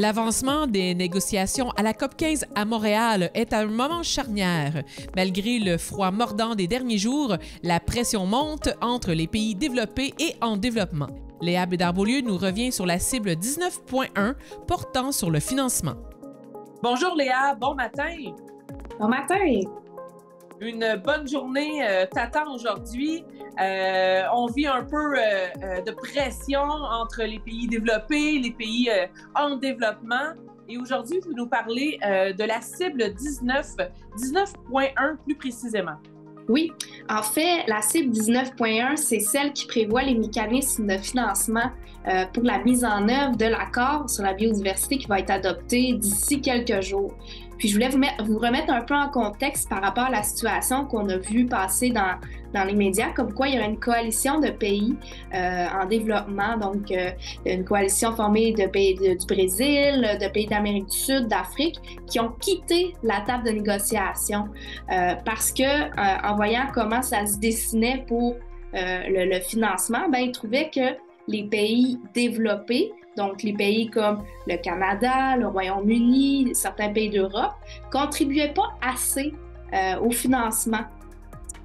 L'avancement des négociations à la COP15 à Montréal est à un moment charnière. Malgré le froid mordant des derniers jours, la pression monte entre les pays développés et en développement. Léa Bédard-Beaulieu nous revient sur la cible 19.1 portant sur le financement. Bonjour Léa, bon matin. Bon matin. Une bonne journée t'attend aujourd'hui. On vit un peu de pression entre les pays développés, les pays en développement. Et aujourd'hui, vous nous parlez de la cible 19.1 plus précisément. Oui, en fait, la cible 19.1, c'est celle qui prévoit les mécanismes de financement pour la mise en œuvre de l'accord sur la biodiversité qui va être adopté d'ici quelques jours. Puis je voulais vous remettre un peu en contexte par rapport à la situation qu'on a vue passer dans les médias, comme quoi il y aurait une coalition de pays en développement, donc une coalition formée de pays du Brésil, de pays d'Amérique du Sud, d'Afrique, qui ont quitté la table de négociation parce que en voyant comment ça se dessinait pour le financement, ben ils trouvaient que les pays développés, donc les pays comme le Canada, le Royaume-Uni, certains pays d'Europe, contribuaient pas assez au financement.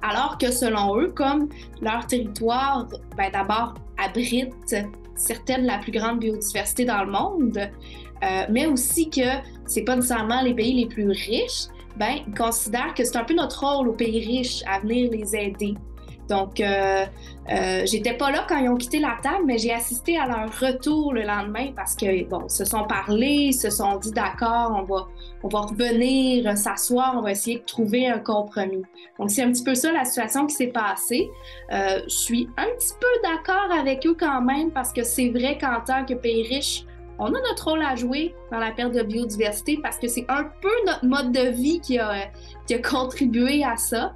Alors que selon eux, comme leur territoire, ben d'abord abrite certaines de la plus grande biodiversité dans le monde, mais aussi que c'est pas nécessairement les pays les plus riches, ben ils considèrent que c'est un peu notre rôle aux pays riches à venir les aider. Donc, j'étais pas là quand ils ont quitté la table, mais j'ai assisté à leur retour le lendemain parce que, bon, ils se sont parlé, ils se sont dit d'accord, on va revenir s'asseoir, on va essayer de trouver un compromis. Donc, c'est un petit peu ça la situation qui s'est passée. Je suis un petit peu d'accord avec eux quand même parce que c'est vrai qu'en tant que pays riche, on a notre rôle à jouer dans la perte de biodiversité parce que c'est un peu notre mode de vie qui a contribué à ça.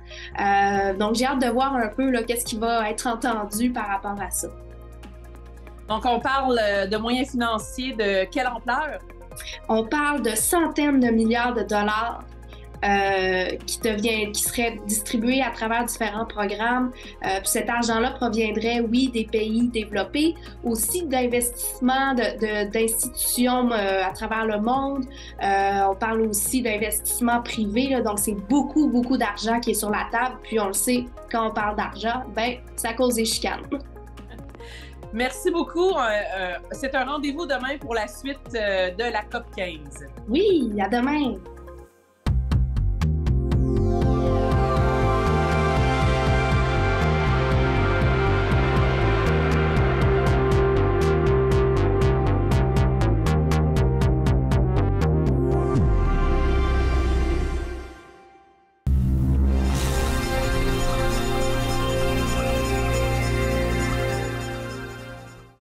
Donc, j'ai hâte de voir un peu qu'est-ce qui va être entendu par rapport à ça. Donc, on parle de moyens financiers de quelle ampleur? On parle de centaines de milliards de dollars qui seraient distribués à travers différents programmes. Puis cet argent-là proviendrait, oui, des pays développés, aussi d'investissements d'institutions à travers le monde. On parle aussi d'investissements privés, là, donc c'est beaucoup, beaucoup d'argent qui est sur la table. Puis on le sait, quand on parle d'argent, ben ça cause des chicanes. Merci beaucoup. C'est un rendez-vous demain pour la suite de la COP15. Oui, à demain.